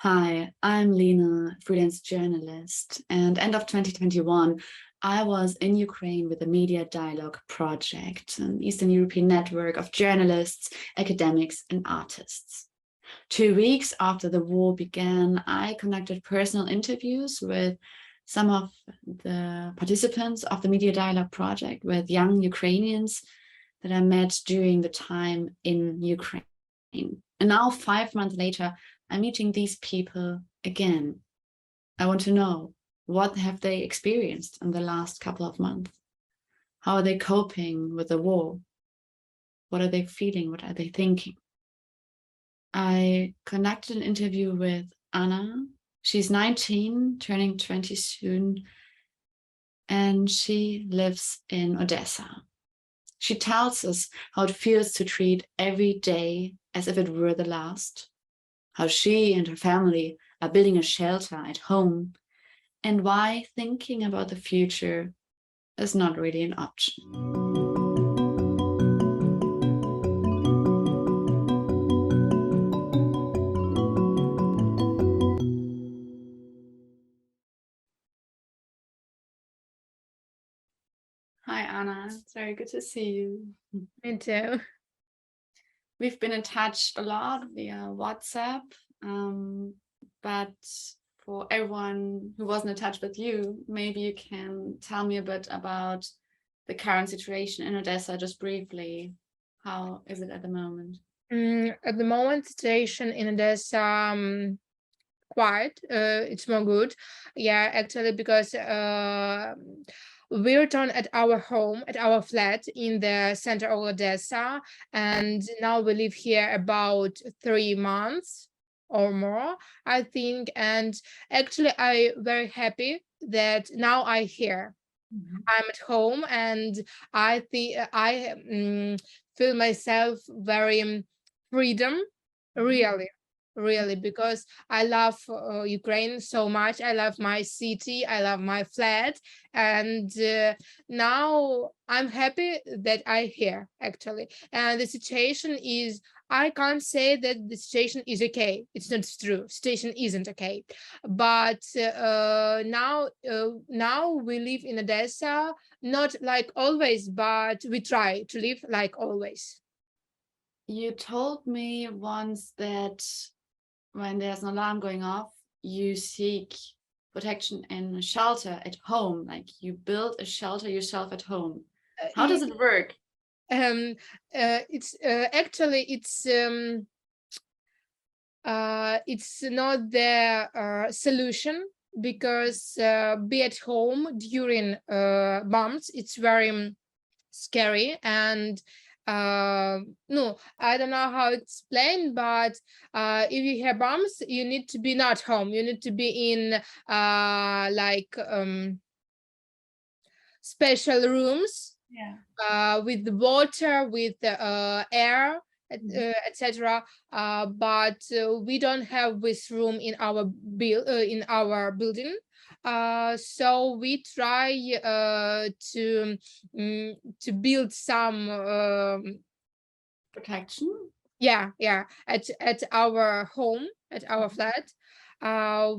Hi, I'm Lena, freelance journalist, and end of 2021, I was in Ukraine with the Media Dialogue Project, an Eastern European network of journalists, academics, and artists. 2 weeks after the war began, I conducted personal interviews with some of the participants of the Media Dialogue Project, with young Ukrainians that I met during the time in Ukraine. And now, 5 months later, I'm meeting these people again. I want to know, what have they experienced in the last couple of months? How are they coping with the war? What are they feeling? What are they thinking? I conducted an interview with Anna. She's 19, turning 20 soon, and she lives in Odessa. She tells us how it feels to treat every day as if it were the last, how she and her family are building a shelter at home, and why thinking about the future is not really an option. Hi, Anna. It's very good to see you. Me too. We've been in touch a lot via WhatsApp, but for everyone who wasn't in touch with you, maybe you can tell me a bit about the current situation in Odessa, just briefly. How is it at the moment? At the moment, situation in Odessa quiet. It's more good. Yeah, actually, because we returned at our home, at our flat in the center of Odessa, and now we live here about 3 months or more, I think. And actually, I'm very happy that now I'm here. I'm at home, and I think I feel myself very freedom, really, because I love Ukraine so much. I love my city, I love my flat, and now I'm happy that I'm here actually. And the situation is, I can't say that the situation is okay. It's not true. Situation isn't okay, but now we live in Odessa, not like always, but we try to live like always. You told me once that when there's an alarm going off, you seek protection in a shelter at home, like you build a shelter yourself at home. How does it work? It's actually it's not the solution, because be at home during bombs, it's very scary. And no, I don't know how to explain, but if you hear bombs, you need to be not home, you need to be in special rooms, with the water, with air, etc. But we don't have this room in our building. So we try to build some Protection? yeah, at our home, at our flat.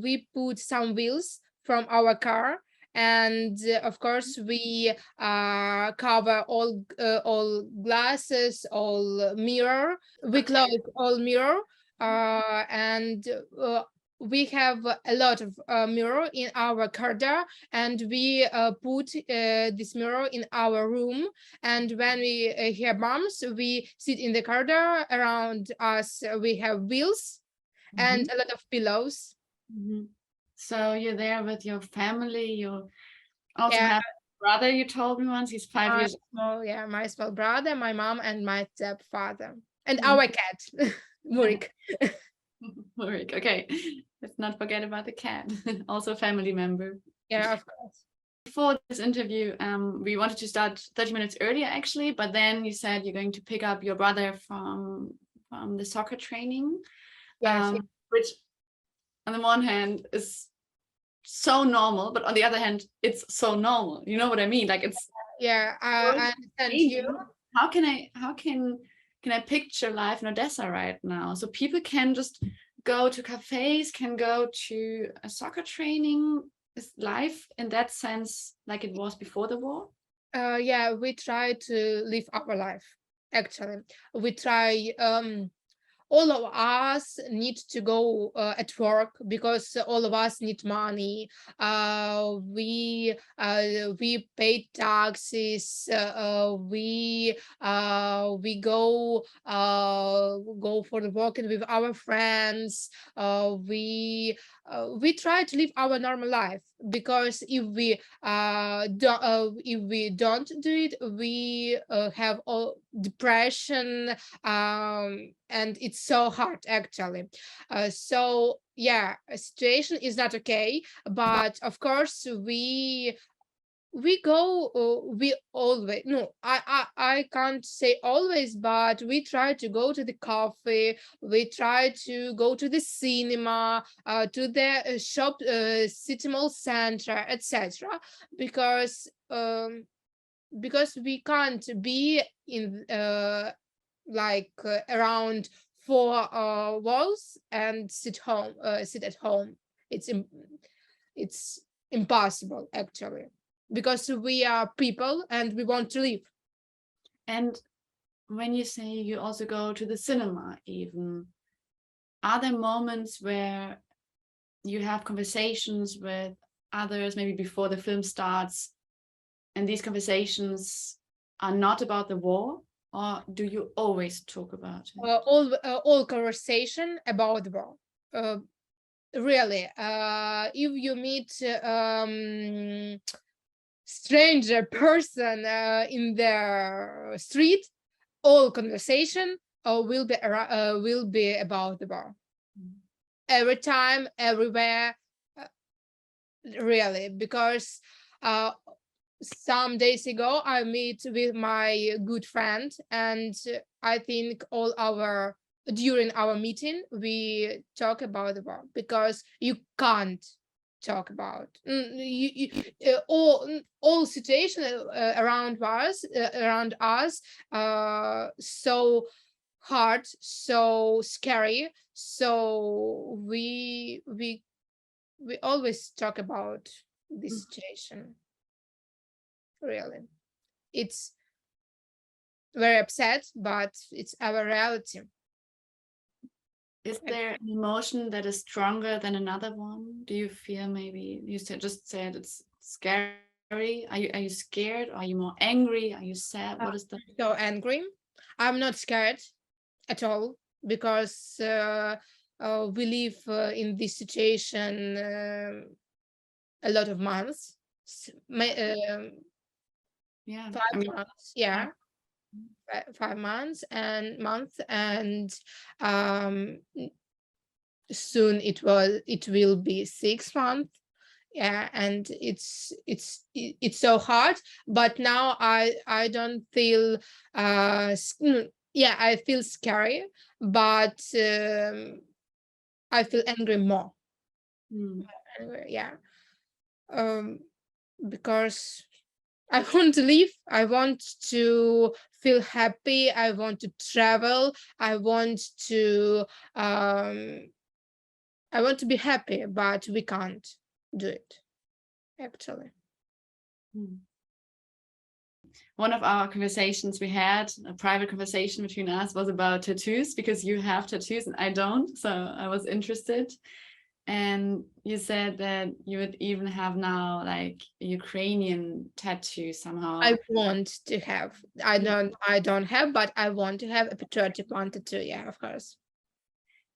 We put some wheels from our car, and of course we cover all glasses, all mirror. We close all mirror, and we have a lot of mirror in our corridor, and we put this mirror in our room. And when we hear bombs, we sit in the corridor. Around us, we have wheels and a lot of pillows. So you're there with your family. You also Yeah. have a brother, you told me once. He's 5 years old. My small brother, my mom, and my stepfather, and our cat, Murik. Ulrich, okay. Let's not forget about the cat, also a family member. Yeah, of course. Before this interview, we wanted to start 30 minutes earlier, actually, but then you said you're going to pick up your brother from the soccer training, Yes. which on the one hand is so normal, but on the other hand, it's so normal. You know what I mean? Like it's I understand you. How can I picture life in Odessa right now? So people can just go to cafes, can go to a soccer training. Is life in that sense like it was before the war? Yeah, we try to live our life. Actually, we try. All of us need to go at work because all of us need money. We pay taxes. We go for the walking with our friends. We try to live our normal life, because if we don't do it, we have all depression, and it's so hard actually. So yeah, a situation is not okay, but of course we go, we always, no, I can't say always, but we try to go to the coffee, we try to go to the cinema, to the shop, city mall center, etc. because we can't be in around four walls and sit at home. It's impossible actually, because we are people and we want to live. And when you say you also go to the cinema, even, are there moments where you have conversations with others, maybe before the film starts, and these conversations are not about the war, or do you always talk about it? All conversation about the war. Really, if you meet stranger person in the street, all conversation will be about the war. Every time, everywhere, really, because some days ago I meet with my good friend, and I think during our meeting we talk about the war, because you can't talk about all situation around us so hard, so scary. So we always talk about this situation. Really, it's very upset, but it's our reality. Is there an emotion that is stronger than another one? Do you feel, maybe you just said it's scary? Are you scared? Are you more angry? Are you sad? What is the... So angry. I'm not scared at all, because we live in this situation a lot of months. Yeah, 5 months. Yeah. 5 months and um soon it will be 6 months. Yeah, and it's so hard, but now I don't feel yeah, I feel scary, but I feel angry more. Angry, yeah. Because I want to live, I want to feel happy, I want to travel, I want to be happy, but we can't do it actually. One of our conversations we had, a private conversation between us, was about tattoos, because you have tattoos and I don't, so I was interested. And you said that you would even have now like a Ukrainian tattoo somehow. I want to have. I don't have, but I want to have a patriotic one tattoo. Yeah, of course.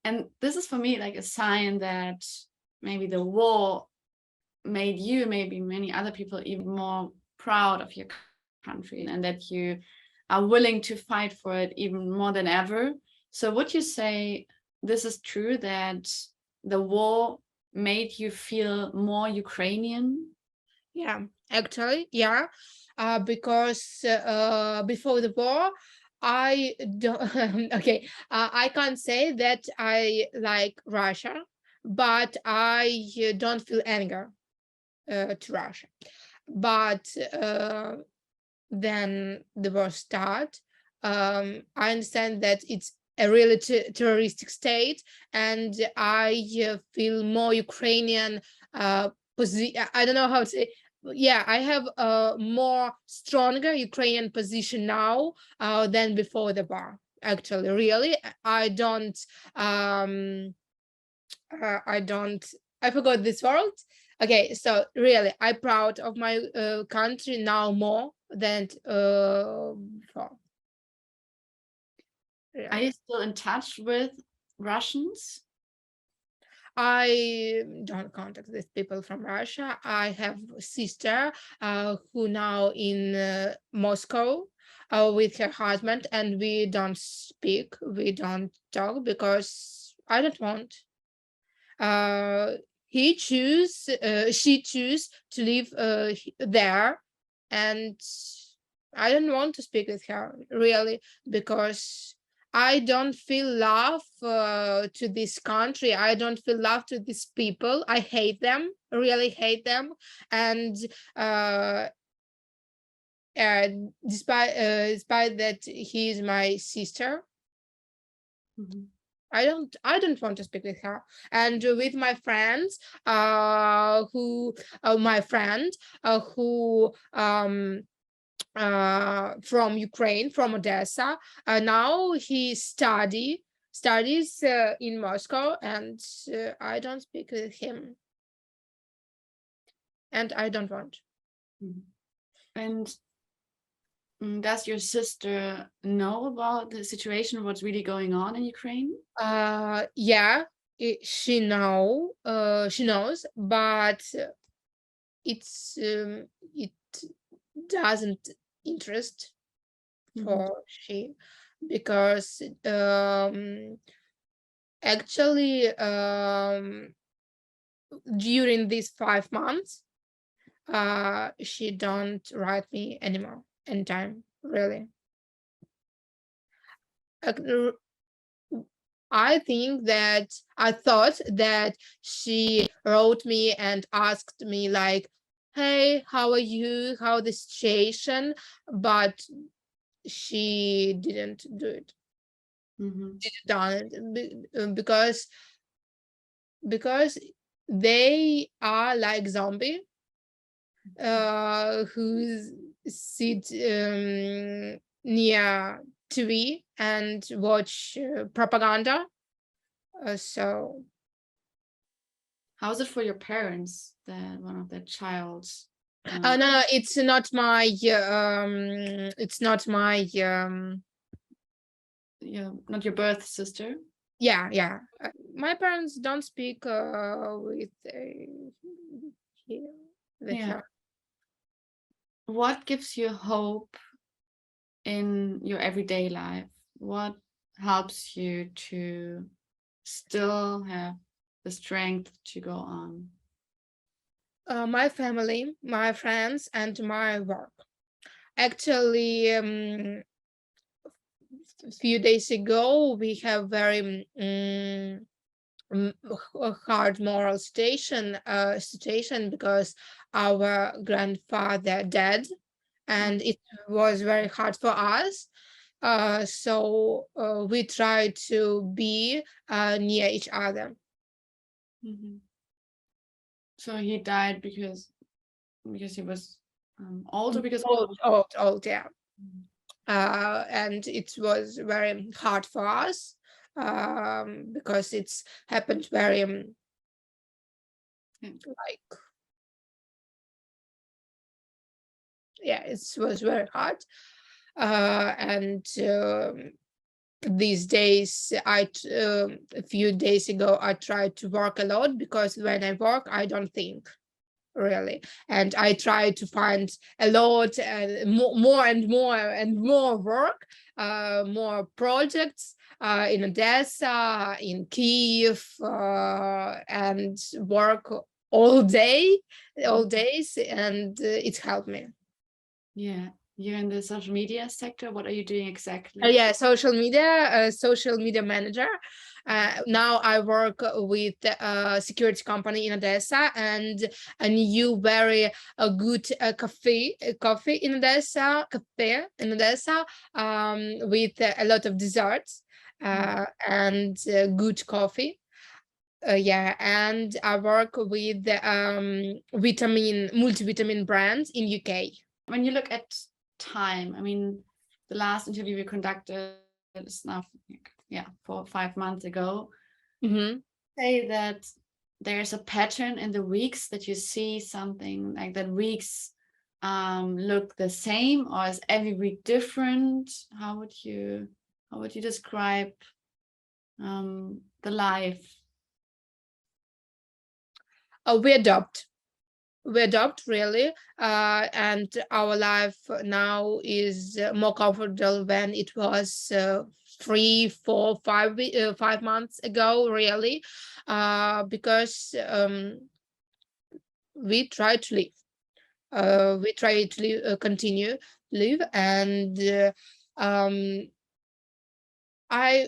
And this is for me like a sign that maybe the war made you, maybe many other people, even more proud of your country, and that you are willing to fight for it even more than ever. So would you say this is true, that the war made you feel more Ukrainian? Yeah, actually, yeah. Because before the war, I don't okay, I can't say that I like Russia, but I don't feel anger to Russia. But then the war start. I understand that it's a really terroristic state, and I feel more Ukrainian I don't know how to say. Yeah, I have a more stronger Ukrainian position now than before the war. Actually, really, I don't. I forgot this word. Okay, so really, I'm proud of my country now more than before. Are Really. you still in touch with Russians? I don't contact these people from Russia. I have a sister who now in Moscow with her husband, and we don't speak, we don't talk because I don't want. She choose to live there, and I don't want to speak with her really because I don't feel love to this country. I don't feel love to these people. I hate them, really hate them, and uh, despite that he is my sister, Mhm. I don't want to speak with her. And with my friends who my friend who from Ukraine, from Odessa, now he studies in Moscow, and I don't speak with him, and I don't want. Mhm. And does your sister know about the situation, what's really going on in Ukraine? Yeah, she knows, but it doesn't interest for she, because actually during these 5 months she don't write me anymore anytime, really. Uh, I thought that she wrote me and asked me like, hey, how are you, how the situation, but she didn't do it. Done it because they are like zombie who sit near TV and watch propaganda. So How's it for your parents that one of their child? no, it's not my Yeah, not your birth sister. yeah. My parents don't speak with Yeah. her. What gives you hope in your everyday life? What helps you to still have the strength to go on? My family, my friends, and my work. Actually, a few days ago, we have very hard moral situation because our grandfather died, and it was very hard for us. So we try to be near each other. So he died because he was old, or because Old, yeah. And it was very hard for us because it's happened very like, yeah, it was very hard. And these days, a few days ago, I tried to work a lot because when I work, I don't think really, and I try to find a lot and more and more and more work, more projects in Odessa, in Kiev, and work all days, and it helped me. Yeah, you're in the social media sector. What are you doing exactly? Yeah, social media manager. Now I work with a security company in Odessa, and a new very good cafe in Odessa, with a lot of desserts. and good coffee. Yeah, and I work with multivitamin brands in UK. When you look at time, I mean, the last interview we conducted is now, 4 or 5 months ago. Say that there's a pattern in the weeks that you see something like that weeks look the same, or is every week different? How would you describe the life? We adopt really, and our life now is more comfortable than it was 3, 4, 5 months ago, really, because we try to live. We try to live, continue live, and I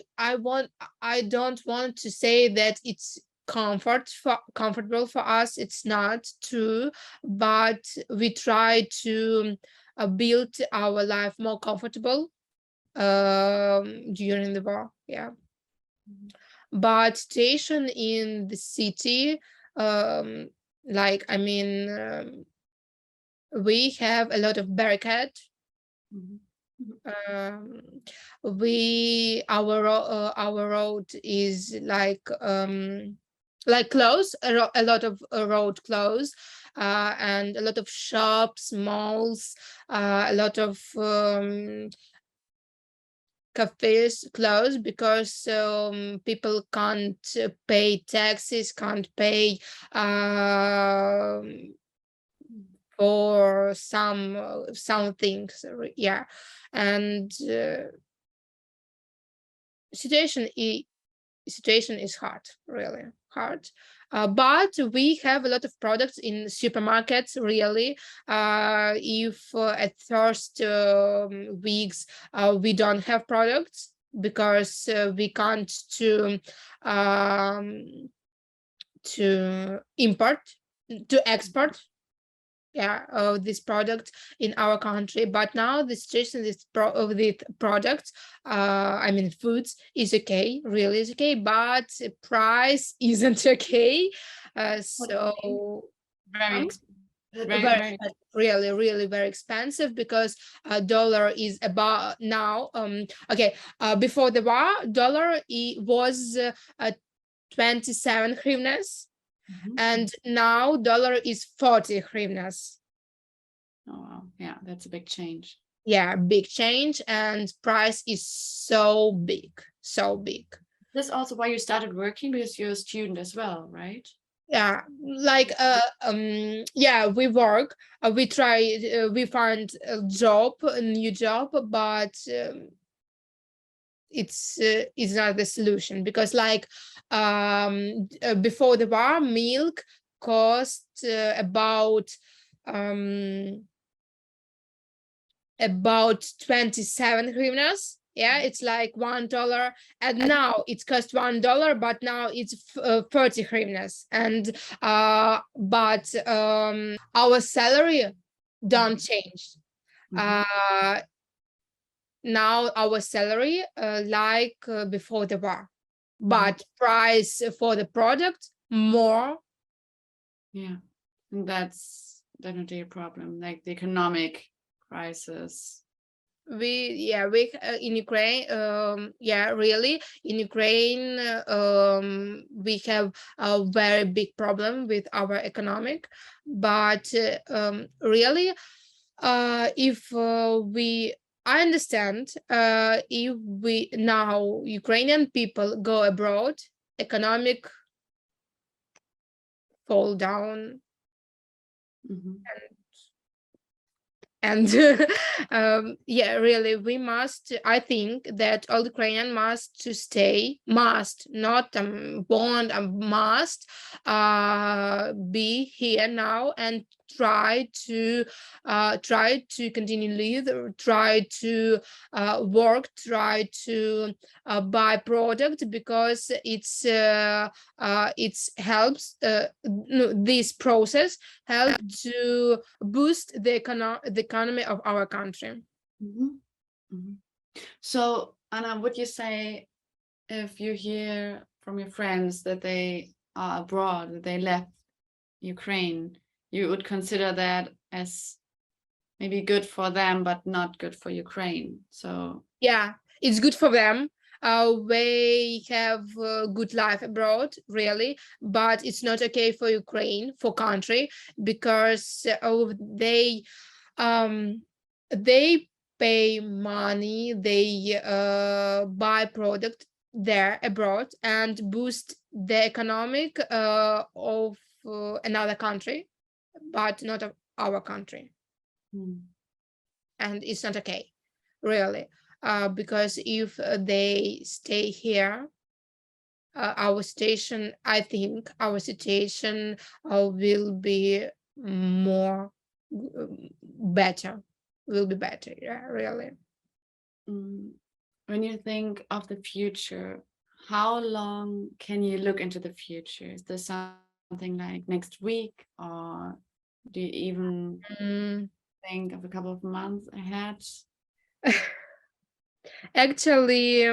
don't want to say that it's comfortable for us. It's not true, but we try to build our life more comfortable during the war. Yeah. But situation in the city, like, I mean, we have a lot of barricade. Our road is like closed, a lot of road closed, and a lot of shops, malls, a lot of cafes closed because people can't pay taxes, can't pay for some things. Yeah, and situation is hard, really hard, but we have a lot of products in supermarkets, really. If at first weeks we don't have products because we can't to export this product in our country. But now the situation with products, I mean foods, is okay, really is okay, but price isn't okay. So Very, very really, really very expensive, because dollar is about now before the war, dollar was 27 hryvnias. And now dollar is 40 hryvnias. Oh wow, yeah, that's a big change. Yeah, big change, and price is so big. That's also why you started working, because you're a student as well, right? Yeah, like we work, we try, we find a new job, but it's not the solution, because like before the war, milk cost about 27 hryvnias. Yeah, it's like $1, and now it costs $1, but now it's 30 hryvnias. And but our salary don't change. Now our salary like before the war, but price for the product more. Yeah, and that's definitely a problem, like the economic crisis. We in Ukraine, really in Ukraine, we have a very big problem with our economic, but really, if I understand, if we now Ukrainian people go abroad, economic fall down, and really we must, I think that all Ukrainian must to stay, must not want, must be here now and try to continue live, try to work, try to buy product, because it's helps this process help to boost the economy of our country. So Anna, would you say if you hear from your friends that they are abroad, that they left Ukraine, you would consider that as maybe good for them, but not good for Ukraine. So Yeah, it's good for them. They have a good life abroad, really, but it's not okay for Ukraine, for country, because um they pay money, they buy product there abroad and boost the economic of another country, but not of our country. And it's not okay, really, because if they stay here, our station, I think our situation will be more better, yeah, really. when you think of the future, how long can you look into the future? Is there something like next week, or do you even think of a couple of months ahead? Actually,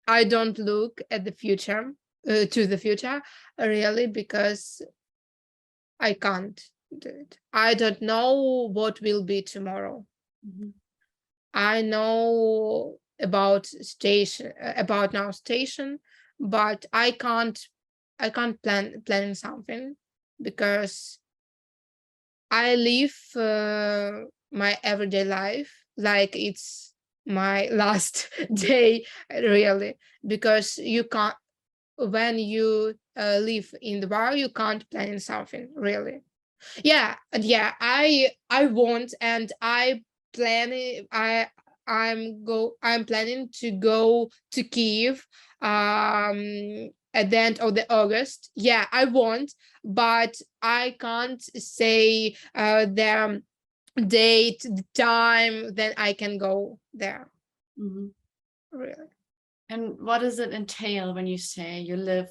I don't look at the future, to the future, really, because I can't do it. I don't know what will be tomorrow. I know about now station, but I can't plan something, because I live my everyday life like it's my last day, really, because you can't, when you live in the bar, you can't plan something, really. Yeah, and yeah, I want, and I plan it, I'm planning to go to Kiev at the end of the August. Yeah, I want, but I can't say the date, the time, then I can go there. Really. And what does it entail when you say you live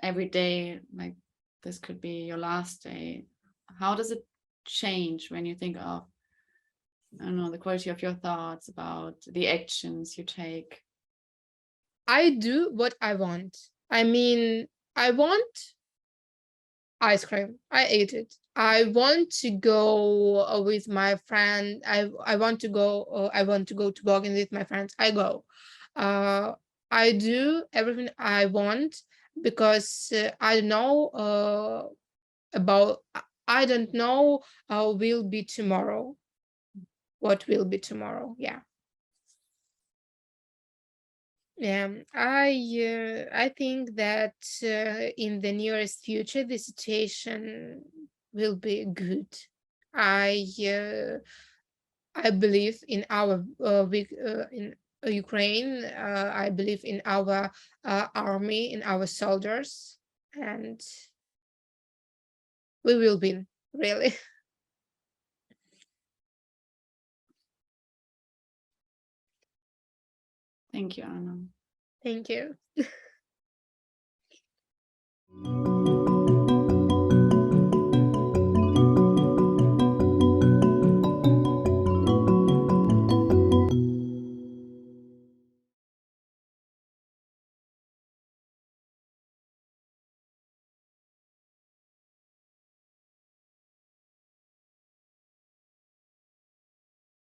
every day, like this could be your last day? How does it change when you think of, I don't know, the quality of your thoughts, about the actions you take? I do what I want. I mean, I want ice cream. I ate it. I want to go with my friend. I want to go. I want to go to Bergen with my friends. I go. Uh, I do everything I want, because I know about. I don't know will be tomorrow. What will be tomorrow? Yeah. Yeah, I think that in the nearest future the situation will be good. I I believe in our in Ukraine. I believe in our army, in our soldiers, and we will win. Really. Thank you, Anna. Thank you.